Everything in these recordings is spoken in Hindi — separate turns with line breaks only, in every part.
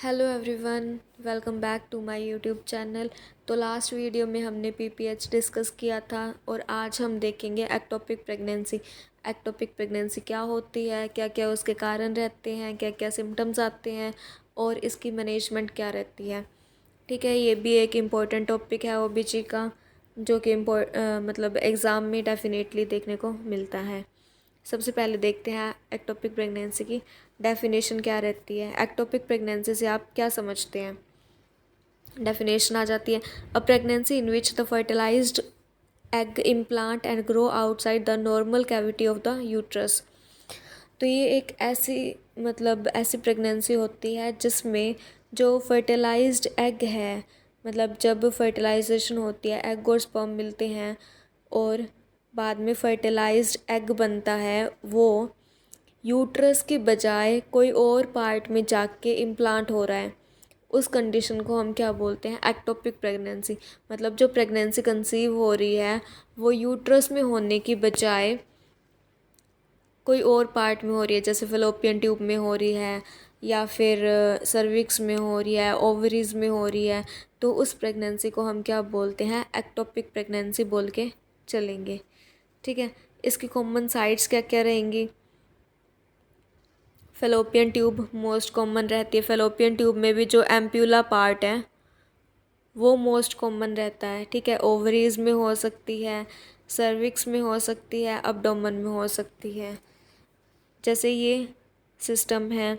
Hello everyone, welcome back to my YouTube channel. तो लास्ट वीडियो में हमने पीपीएच डिस्कस किया था और आज हम देखेंगे एक्टोपिक प्रेगनेंसी। एक्टोपिक प्रेगनेंसी क्या होती है, क्या क्या उसके कारण रहते हैं, क्या क्या सिम्टम्स आते हैं और इसकी मैनेजमेंट क्या रहती है। ठीक है, ये भी एक इम्पॉर्टेंट टॉपिक है ओबीजी का, जो कि मतलब एग्ज़ाम में डेफिनेटली देखने को मिलता है। सबसे पहले देखते हैं एक्टोपिक प्रेगनेंसी की डेफिनेशन क्या रहती है। एक्टोपिक प्रेगनेंसी से आप क्या समझते हैं? डेफिनेशन आ जाती है, a pregnancy in which the fertilized egg implant and grow outside the normal cavity of the uterus. तो ये एक ऐसी प्रेगनेंसी होती है जिसमें जो फर्टिलाइज्ड एग है, मतलब जब फर्टिलाइजेशन होती है, एग और स्पर्म मिलते हैं और बाद में फर्टिलाइज्ड एग बनता है, वो यूट्रस के बजाय कोई और पार्ट में जाके इम्प्लांट हो रहा है। उस कंडीशन को हम क्या बोलते हैं? Ectopic pregnancy. मतलब जो प्रेगनेंसी कंसीव हो रही है वो यूट्रस में होने की बजाय कोई और पार्ट में हो रही है, जैसे फेलोपियन ट्यूब में हो रही है या फिर सर्विक्स में हो रही है, ओवरीज में हो रही है। तो उस प्रेगनेंसी को हम क्या बोलते हैं? एक्टोपिक प्रेगनेंसी बोल के चलेंगे। ठीक है, इसकी कॉमन साइट्स क्या क्या रहेंगी? फेलोपियन ट्यूब मोस्ट कॉमन रहती है। फेलोपियन ट्यूब में भी जो एम्प्यूला पार्ट है वो मोस्ट कॉमन रहता है। ठीक है, ओवरीज में हो सकती है, सर्विक्स में हो सकती है, अब्डोमेन में हो सकती है। जैसे ये सिस्टम है।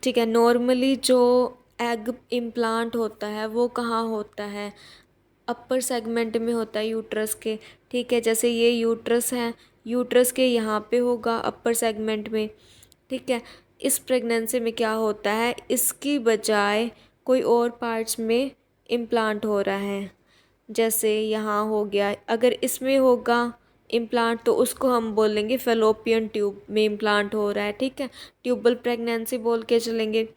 ठीक है, नॉर्मली जो एग इम्प्लांट होता है वो कहाँ होता है? अपर सेगमेंट में होता है यूट्रस के। ठीक है, जैसे ये यूट्रस है, यूट्रस के यहाँ पे होगा अपर सेगमेंट में। ठीक है, इस प्रेगनेंसी में क्या होता है, इसकी बजाय कोई और पार्ट्स में इम्प्लांट हो रहा है। जैसे यहाँ हो गया, अगर इसमें होगा इम्प्लांट तो उसको हम बोलेंगे फेलोपियन ट्यूब में इम्प्लांट हो रहा है। ठीक है, ट्यूबल प्रेगनेंसी बोल के चलेंगे।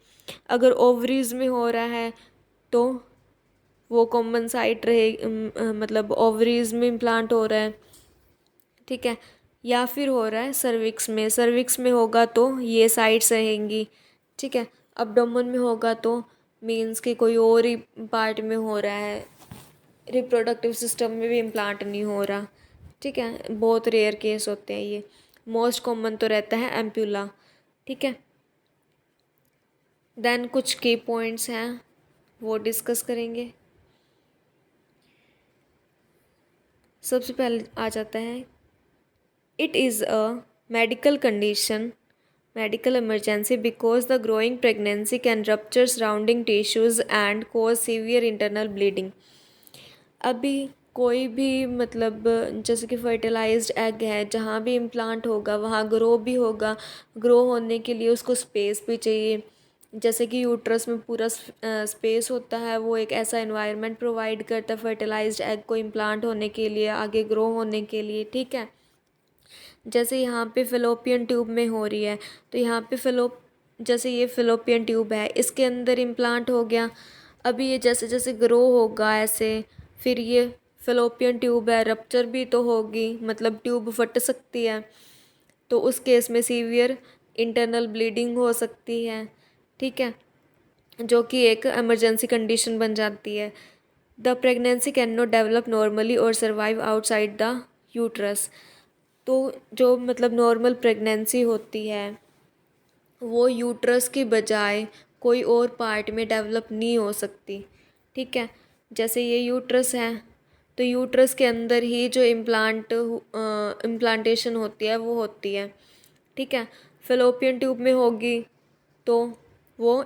अगर ओवरीज में हो रहा है तो वो कॉमन साइट रहे, मतलब ओवरीज में इम्प्लांट हो रहा है। ठीक है, या फिर हो रहा है सर्विक्स में। सर्विक्स में होगा तो ये साइट्स रहेंगी। ठीक है, अब्डोमेन में होगा तो मीन्स कि कोई और ही पार्ट में हो रहा है, रिप्रोडक्टिव सिस्टम में भी इम्प्लांट नहीं हो रहा। ठीक है, बहुत रेयर केस होते हैं ये। मोस्ट कॉमन तो रहता है एम्प्यूला। ठीक है, देन कुछ की पॉइंट्स हैं वो डिस्कस करेंगे। सबसे पहले आ जाता है, it is a medical condition, medical emergency because the growing pregnancy can rupture surrounding tissues and cause severe internal bleeding। अभी कोई भी मतलब जैसे कि फर्टिलाइज्ड एग है, जहाँ भी इम्प्लांट होगा वहाँ ग्रो भी होगा। ग्रो होने के लिए उसको स्पेस भी चाहिए। जैसे कि यूट्रस में पूरा स्पेस होता है, वो एक ऐसा एनवायरनमेंट प्रोवाइड करता है फर्टिलाइज्ड एग को इम्प्लांट होने के लिए, आगे ग्रो होने के लिए। ठीक है, जैसे यहाँ पे फेलोपियन ट्यूब में हो रही है तो यहाँ पे जैसे ये फेलोपियन ट्यूब है, इसके अंदर इम्प्लांट हो गया। अभी ये जैसे जैसे ग्रो होगा ऐसे, फिर ये फेलोपियन ट्यूब है, रप्चर भी तो होगी, मतलब ट्यूब फट सकती है। तो उस केस में सीवियर इंटरनल ब्लीडिंग हो सकती है। ठीक है, जो कि एक इमरजेंसी कंडीशन बन जाती है। The pregnancy can not develop normally और सर्वाइव आउटसाइड द यूट्रस। तो जो मतलब नॉर्मल प्रेगनेंसी होती है वो यूट्रस की बजाय कोई और पार्ट में डेवलप नहीं हो सकती। ठीक है, जैसे ये यूट्रस है तो यूट्रस के अंदर ही जो इम्प्लांटेशन होती है वो होती है। ठीक है, फेलोपियन ट्यूब में होगी तो वो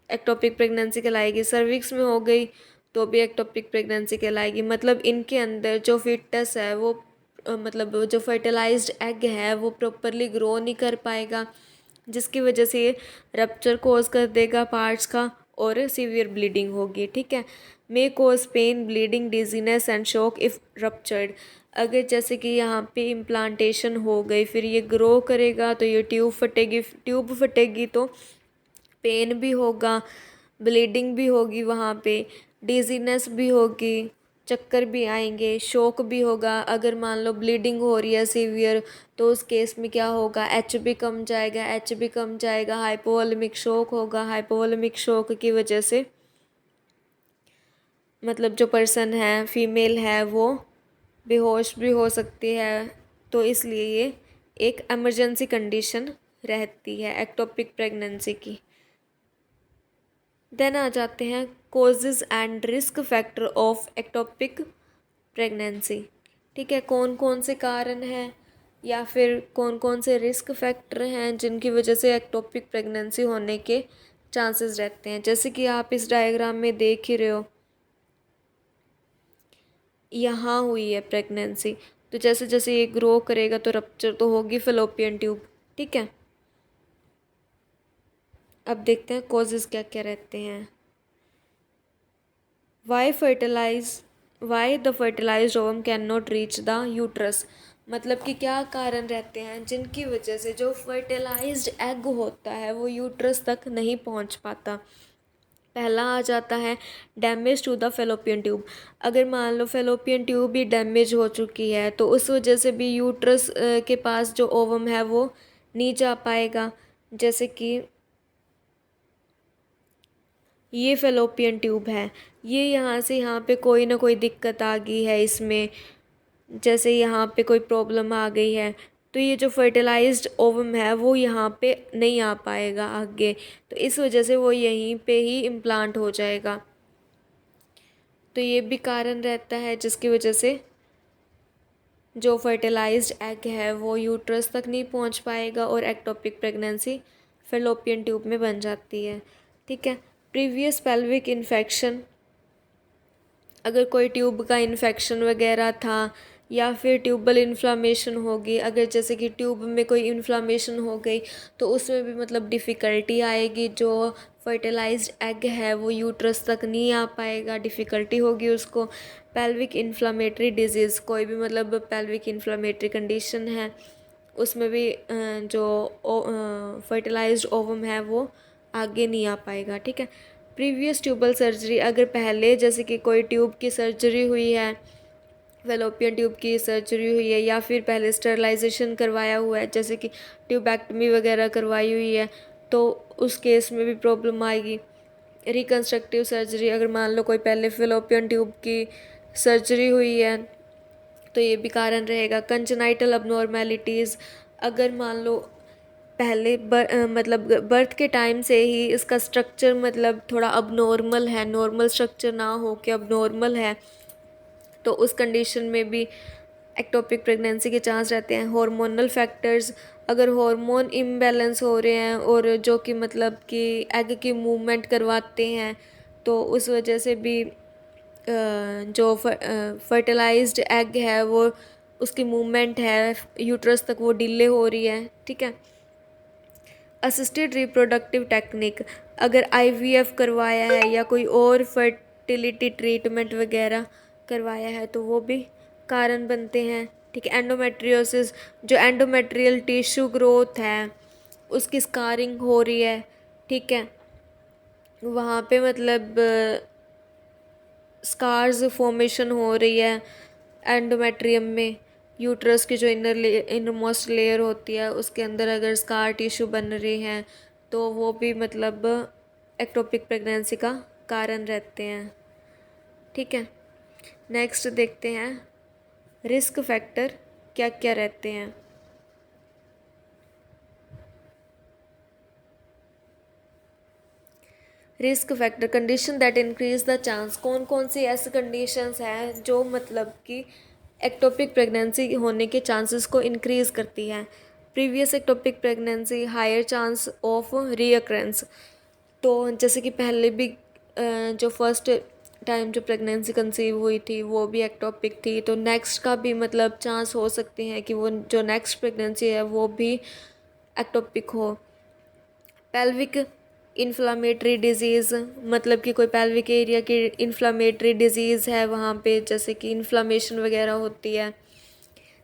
एक्टोपिक प्रेगनेंसी कहलाएगी। सर्विक्स में हो गई तो भी एक्टोपिक प्रेगनेंसी कहलाएगी। मतलब इनके अंदर जो फिटस है वो मतलब जो फर्टिलाइज्ड एग है वो प्रॉपरली ग्रो नहीं कर पाएगा, जिसकी वजह से ये रप्चर कोज कर देगा पार्ट्स का और सीवियर ब्लीडिंग होगी। ठीक है, may cause pain, bleeding, dizziness and shock if ruptured. अगर जैसे कि यहाँ पे इम्प्लांटेशन हो गई, फिर ये ग्रो करेगा तो ये ट्यूब फटेगी तो पेन भी होगा, ब्लीडिंग भी होगी, वहाँ पे डिजीनेस भी होगी चक्कर भी आएंगे, शॉक भी होगा। अगर मान लो ब्लीडिंग हो रही है सीवियर, तो उस केस में क्या होगा, एचबी कम जाएगा, एचबी कम जाएगा, हाइपोवोलेमिक शॉक होगा। हाइपोवोलेमिक शॉक की वजह से मतलब जो पर्सन है, फीमेल है, वो बेहोश भी हो सकती है। तो इसलिए ये एक इमरजेंसी कंडीशन रहती है एक्टोपिक प्रेगनेंसी की। देन आ जाते हैं causes and risk factor of ectopic pregnancy. ठीक है, कौन कौन से कारण हैं या फिर कौन कौन से रिस्क फैक्टर हैं जिनकी वजह से एक्टोपिक प्रेगनेंसी होने के चांसेस रहते हैं। जैसे कि आप इस डायग्राम में देख ही रहे हो, यहाँ हुई है प्रेगनेंसी, तो जैसे जैसे ये ग्रो करेगा तो रप्चर तो होगी फेलोपियन ट्यूब। ठीक है, अब देखते हैं कॉजेज़ क्या क्या रहते हैं। Why the fertilized ovum can not reach the uterus. मतलब कि क्या कारण रहते हैं जिनकी वजह से जो फर्टिलाइज्ड एग होता है वो यूट्रस तक नहीं पहुंच पाता। पहला आ जाता है damage to the fallopian tube. अगर मान लो फेलोपियन ट्यूब भी डैमेज हो चुकी है तो उस वजह से भी यूट्रस के पास जो ओवम है वो नहीं जा पाएगा। जैसे कि ये फेलोपियन ट्यूब है, ये यहाँ से यहाँ पे कोई ना कोई दिक्कत आ गई है इसमें, जैसे यहाँ पे कोई प्रॉब्लम आ गई है, तो ये जो फर्टिलाइज्ड ओवम है वो यहाँ पे नहीं आ पाएगा आगे, तो इस वजह से वो यहीं पे ही इम्प्लांट हो जाएगा। तो ये भी कारण रहता है जिसकी वजह से जो फर्टिलाइज्ड एग है वो यूट्रस तक नहीं पहुँच पाएगा और एक्टोपिक प्रेगनेंसी फेलोपियन ट्यूब में बन जाती है। ठीक है, प्रीवियस पेल्विक इन्फेक्शन, अगर कोई ट्यूब का इन्फेक्शन वगैरह था या फिर ट्यूबल इन्फ्लामेशन होगी, अगर जैसे कि ट्यूब में कोई इन्फ्लामेशन हो गई तो उसमें भी मतलब डिफ़िकल्टी आएगी। जो फर्टिलाइज्ड एग है वो यूट्रस तक नहीं आ पाएगा, डिफ़िकल्टी होगी उसको। पेल्विक इन्फ्लामेटरी डिजीज़, कोई भी मतलब पेल्विक इन्फ्लामेटरी कंडीशन है उसमें भी जो फर्टिलाइज्ड ओवम है वो आगे नहीं आ पाएगा। ठीक है, प्रीवियस ट्यूबल सर्जरी, अगर पहले जैसे कि कोई ट्यूब की सर्जरी हुई है, फेलोपियन ट्यूब की सर्जरी हुई है या फिर पहले स्टरलाइजेशन करवाया हुआ है, जैसे कि ट्यूबैक्टमी वगैरह करवाई हुई है, तो उस केस में भी प्रॉब्लम आएगी। रिकन्स्ट्रक्टिव सर्जरी, अगर मान लो कोई पहले फेलोपियन ट्यूब की सर्जरी हुई है तो ये भी कारण रहेगा। कंजेनाइटल अबनॉर्मेलिटीज़, अगर मान लो पहले मतलब बर्थ के टाइम से ही इसका स्ट्रक्चर मतलब थोड़ा अबनॉर्मल है, नॉर्मल स्ट्रक्चर ना हो के अबनॉर्मल है, तो उस कंडीशन में भी एक्टोपिक प्रेगनेंसी के चांस रहते हैं। हार्मोनल फैक्टर्स, अगर हार्मोन इम्बैलेंस हो रहे हैं और जो कि मतलब कि एग की मूवमेंट करवाते हैं तो उस वजह से भी जो फर्टिलाइज्ड एग है वो उसकी मूवमेंट है यूट्रस तक वो डिले हो रही है। ठीक है, असिस्टेड रिप्रोडक्टिव टेक्निक, अगर आईवीएफ करवाया है या कोई और फर्टिलिटी ट्रीटमेंट वगैरह करवाया है तो वो भी कारण बनते हैं। ठीक है, एंडोमेट्रियोसिस, जो एंडोमेट्रियल टिश्यू ग्रोथ है उसकी स्कारिंग हो रही है। ठीक है, वहाँ पे मतलब स्कार्स फॉर्मेशन हो रही है एंडोमेट्रियम में, यूट्रस की जो इनरमोस्ट लेयर होती है उसके अंदर अगर स्कार टिश्यू बन रही हैं तो वो भी मतलब एक्टोपिक प्रेगनेंसी का कारण रहते हैं। ठीक है, नेक्स्ट देखते हैं रिस्क फैक्टर क्या क्या रहते हैं। Risk factor, condition that increase the chance, कौन कौन सी ऐसी कंडीशंस हैं जो मतलब कि एक्टोपिक प्रेगनेंसी होने के चांसेस को इंक्रीज़ करती हैं। Previous ectopic pregnancy, higher chance of recurrence, तो जैसे कि पहले भी जो फर्स्ट टाइम जो प्रेगनेंसी कंसीव हुई थी वो भी एक्टोपिक थी, तो नेक्स्ट का भी मतलब चांस हो सकते हैं कि वो जो नेक्स्ट प्रेगनेंसी है वो भी एक्टोपिक हो। पेल्विक इन्फ्लामेटरी डिजीज़, मतलब कि कोई पेल्विक एरिया की इन्फ्लामेटरी डिजीज़ है वहाँ पे जैसे कि इन्फ्लामेशन वगैरह होती है।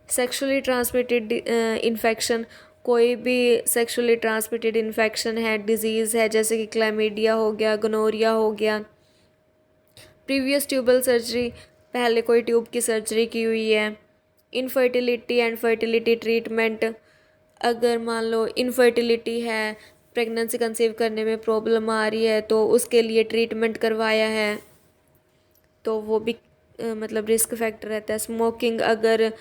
सेक्सुअली ट्रांसमिटेड इन्फेक्शन, कोई भी सेक्सुअली ट्रांसमिटेड इन्फेक्शन है, डिजीज़ है, जैसे कि क्लैमिडिया हो गया, गोनोरिया हो गया। प्रीवियस ट्यूबल सर्जरी, पहले कोई ट्यूब की सर्जरी की हुई है। इनफर्टिलिटी एंड फर्टिलिटी ट्रीटमेंट, अगर मान लो इनफर्टिलिटी है, प्रेगनेंसी कंसीव करने में प्रॉब्लम आ रही है तो उसके लिए ट्रीटमेंट करवाया है, तो वो भी मतलब रिस्क फैक्टर रहता है। स्मोकिंग, अगर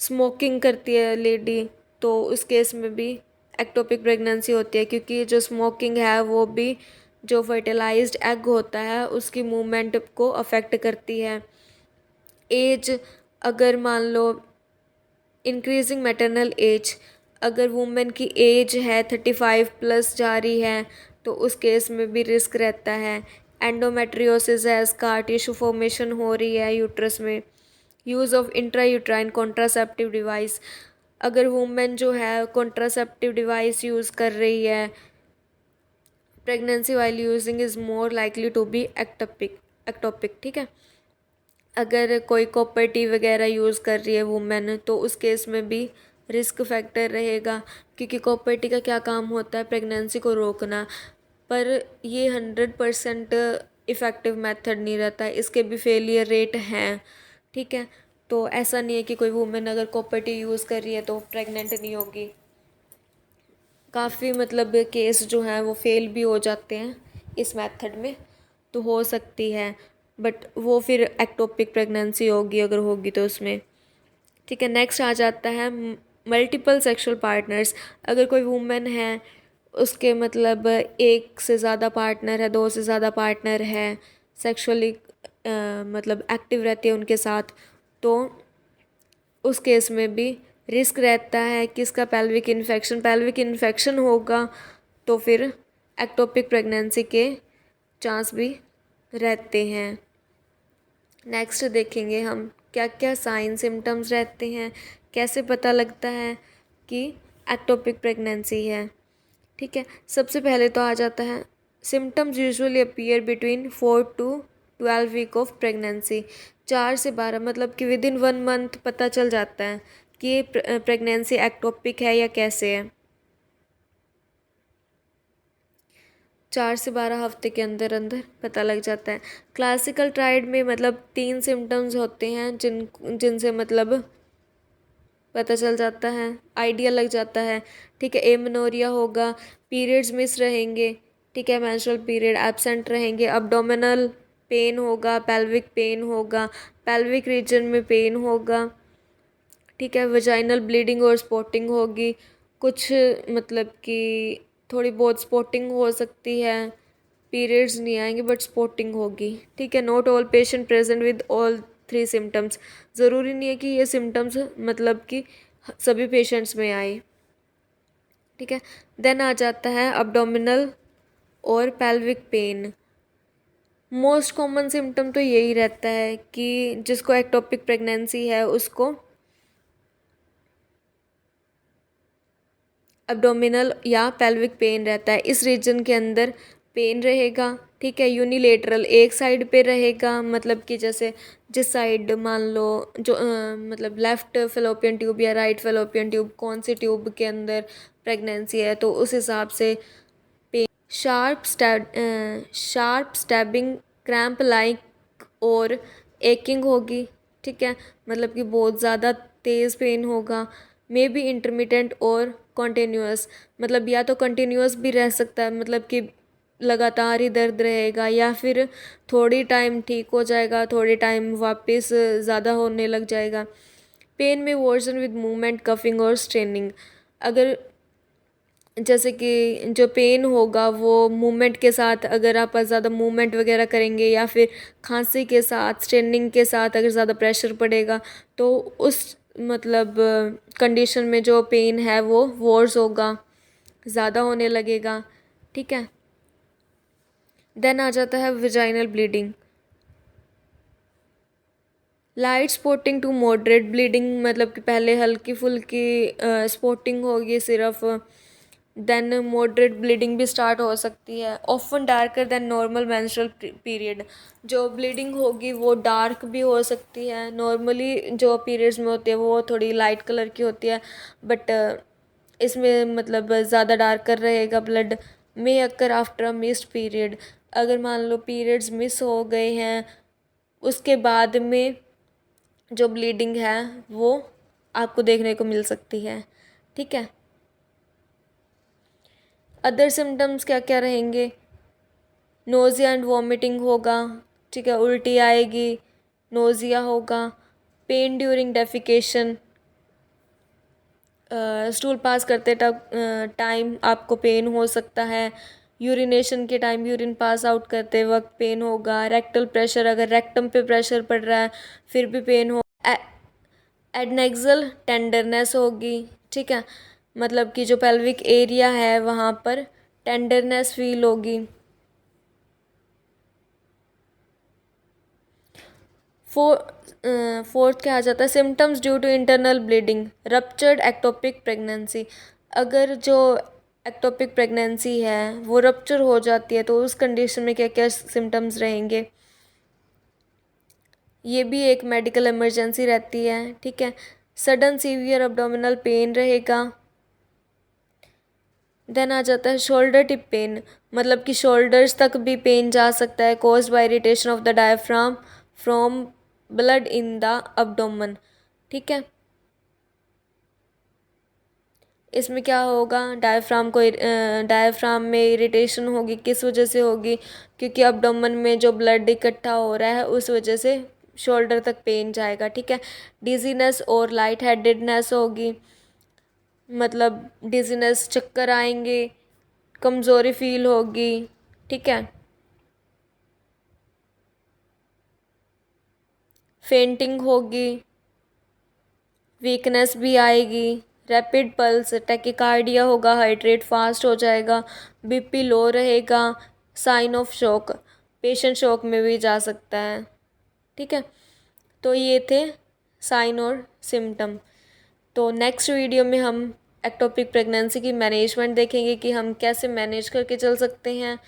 स्मोकिंग करती है लेडी तो उस केस में भी एक्टोपिक प्रेगनेंसी होती है, क्योंकि जो स्मोकिंग है वो भी जो फर्टिलाइज्ड एग होता है उसकी मूवमेंट को अफेक्ट करती है। एज, अगर मान लो इंक्रीजिंग मैटरनल एज, अगर वुमेन की एज है 35 प्लस जा रही है तो उस केस में भी रिस्क रहता है। एंडोमेट्रियोसिस है, स्कार टिश्यू फॉर्मेशन हो रही है यूट्रस में। Use of intrauterine contraceptive device, अगर वुमेन जो है कॉन्ट्रासेप्टिव डिवाइस यूज़ कर रही है, pregnancy while using is more likely to be ectopic, ठीक है। अगर कोई कॉपर टी वगैरह यूज़ कर रही है वुमेन तो उस केस में भी रिस्क फैक्टर रहेगा, क्योंकि कॉपर टी का क्या काम होता है, प्रेगनेंसी को रोकना। पर ये 100% इफ़ेक्टिव मेथड नहीं रहता है, इसके भी फेलियर रेट हैं, ठीक है। तो ऐसा नहीं है कि कोई वुमेन अगर कॉपर टी यूज़ कर रही है तो प्रेग्नेंट नहीं होगी। काफ़ी मतलब केस जो हैं वो फेल भी हो जाते हैं इस मेथड में, तो हो सकती है, बट वो फिर एक्टोपिक प्रेगनेंसी होगी अगर होगी तो उसमें, ठीक है। नेक्स्ट आ जाता है मल्टीपल सेक्सुअल पार्टनर्स, अगर कोई वुमेन है उसके मतलब एक से ज़्यादा पार्टनर है, दो से ज़्यादा पार्टनर है, सेक्सुअली मतलब एक्टिव रहती है उनके साथ, तो उस केस में भी रिस्क रहता है कि इसका पेल्विक इन्फेक्शन होगा, तो फिर एक्टोपिक प्रेगनेंसी के चांस भी रहते हैं। नेक्स्ट देखेंगे हम क्या क्या साइन सिम्टम्स रहते हैं, कैसे पता लगता है कि एक्टोपिक प्रेगनेंसी है, ठीक है। सबसे पहले तो आ जाता है symptoms usually appear between 4 to 12 week of pregnancy, 4 से 12 मतलब कि विद इन 1 मंथ पता चल जाता है कि ये प्रेगनेंसी एक्टोपिक है या कैसे है। 4 से 12 हफ्ते के अंदर अंदर पता लग जाता है। क्लासिकल ट्रायड में मतलब 3 सिम्टम्स होते हैं जिनसे मतलब पता चल जाता है, आइडिया लग जाता है, ठीक है। एमेनोरिया होगा, पीरियड्स मिस रहेंगे, ठीक है, मेंस्ट्रुअल पीरियड एब्सेंट रहेंगे, अब्डोमिनल पेन होगा, पेल्विक पेन होगा, पेल्विक रीजन में पेन होगा, ठीक है, वजाइनल ब्लीडिंग और स्पॉटिंग होगी, कुछ मतलब कि थोड़ी बहुत स्पॉटिंग हो सकती है, पीरियड्स नहीं आएंगे बट स्पॉटिंग होगी, ठीक है। Not all patient present with all 3 symptoms, ज़रूरी नहीं है कि ये सिम्टम्स मतलब कि सभी पेशेंट्स में आए, ठीक है। देन आ जाता है अब्डोमिनल और pelvic pain. Most common symptom तो यही रहता है कि जिसको एक्टोपिक प्रेगनेंसी है उसको एब्डोमिनल या पेल्विक पेन रहता है, इस रीजन के अंदर पेन रहेगा, ठीक है। यूनिलेटरल, एक साइड पे रहेगा, मतलब कि जैसे जिस साइड मान लो जो मतलब लेफ़्ट फेलोपियन ट्यूब या राइट फेलोपियन ट्यूब, कौन सी ट्यूब के अंदर प्रेगनेंसी है तो उस हिसाब से pain. Sharp stabbing, cramp like और एकिंग होगी, ठीक है, मतलब कि बहुत ज़्यादा तेज़ पेन होगा। मे बी इंटरमिटेंट और कॉन्टीन्यूअस, मतलब या तो कंटिन्यूअस भी रह सकता है, मतलब कि लगातार ही दर्द रहेगा, या फिर थोड़ी टाइम ठीक हो जाएगा, थोड़ी टाइम वापस ज़्यादा होने लग जाएगा। पेन में वर्सन विद मूवमेंट, कफिंग और स्ट्रेनिंग, अगर जैसे कि जो पेन होगा वो मूवमेंट के साथ, अगर आप ज़्यादा मूवमेंट वगैरह करेंगे या फिर खांसी के साथ, स्ट्रेनिंग के साथ अगर ज़्यादा प्रेशर पड़ेगा तो उस मतलब कंडीशन में जो पेन है वो वर्स होगा, ज़्यादा होने लगेगा, ठीक है। देन आ जाता है vaginal bleeding, light spotting to moderate bleeding, मतलब कि पहले हल्की फुल्की स्पॉटिंग होगी सिर्फ, देन मॉडरेट ब्लीडिंग भी स्टार्ट हो सकती है। Often darker than normal menstrual period, जो ब्लीडिंग होगी वो डार्क भी हो सकती है, नॉर्मली जो पीरियड्स में होती है वो थोड़ी लाइट कलर की होती है, बट इसमें मतलब ज़्यादा डार्कर रहेगा blood. May occur after a missed period, अगर मान लो पीरियड्स मिस हो गए हैं उसके बाद में जो ब्लीडिंग है वो आपको देखने को मिल सकती है। ठीक है। अदर सिम्टम्स क्या क्या रहेंगे? नोज़िया एंड वॉमिटिंग होगा। ठीक है। उल्टी आएगी, नोज़िया होगा, pen during defecation, stool pass करते टाइम आपको पेन हो सकता है। यूरिनेशन के टाइम, यूरिन पास आउट करते वक्त पेन होगा। रेक्टल प्रेशर, अगर रेक्टम पे प्रेशर पड़ रहा है फिर भी पेन हो। एडनेक्सल टेंडरनेस होगी। ठीक है। मतलब कि जो पेल्विक एरिया है वहाँ पर टेंडरनेस फील होगी। फोर्थ क्या आ जाता है? Symptoms due to internal bleeding, ruptured ectopic pregnancy. अगर जो एक्टोपिक प्रेगनेंसी है वो रप्चर हो जाती है तो उस कंडीशन में क्या क्या सिम्टम्स रहेंगे? ये भी एक मेडिकल इमरजेंसी रहती है। ठीक है। सडन सीवियर अब्डोमिनल पेन रहेगा। देन आ जाता है शोल्डर टिप पेन, मतलब कि शोल्डर्स तक भी पेन जा सकता है, caused by irritation of the diaphragm from blood in the abdomen. ठीक है। इसमें क्या होगा? डायफ्राम में इरिटेशन होगी। किस वजह से होगी? क्योंकि अब्डोमन में जो ब्लड इकट्ठा हो रहा है उस वजह से शोल्डर तक पेन जाएगा। ठीक है। डिजीनेस और लाइट हेडेडनेस होगी, मतलब डिजीनेस, चक्कर आएंगे, कमज़ोरी फील होगी। ठीक है। फेंटिंग होगी, वीकनेस भी आएगी, रैपिड पल्स, टैकिकार्डिया होगा, हार्ट रेट फास्ट हो जाएगा, बीपी लो रहेगा, sign of shock, patient shock में भी जा सकता है। ठीक है। तो ये थे साइन और सिम्टम। तो नेक्स्ट वीडियो में हम एक्टोपिक प्रेगनेंसी की मैनेजमेंट देखेंगे कि हम कैसे मैनेज करके चल सकते हैं।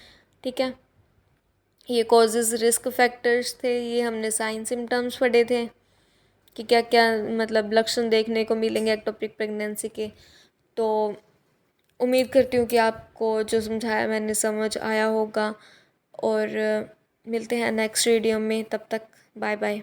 ठीक है। ये कॉजेज़, रिस्क फैक्टर्स थे, ये हमने साइन सिम्टम्स पढ़े थे कि क्या क्या मतलब लक्षण देखने को मिलेंगे एक्टोपिक प्रेगनेंसी के। तो उम्मीद करती हूँ कि आपको जो समझाया मैंने समझ आया होगा, और मिलते हैं नेक्स्ट वीडियो में। तब तक बाय बाय।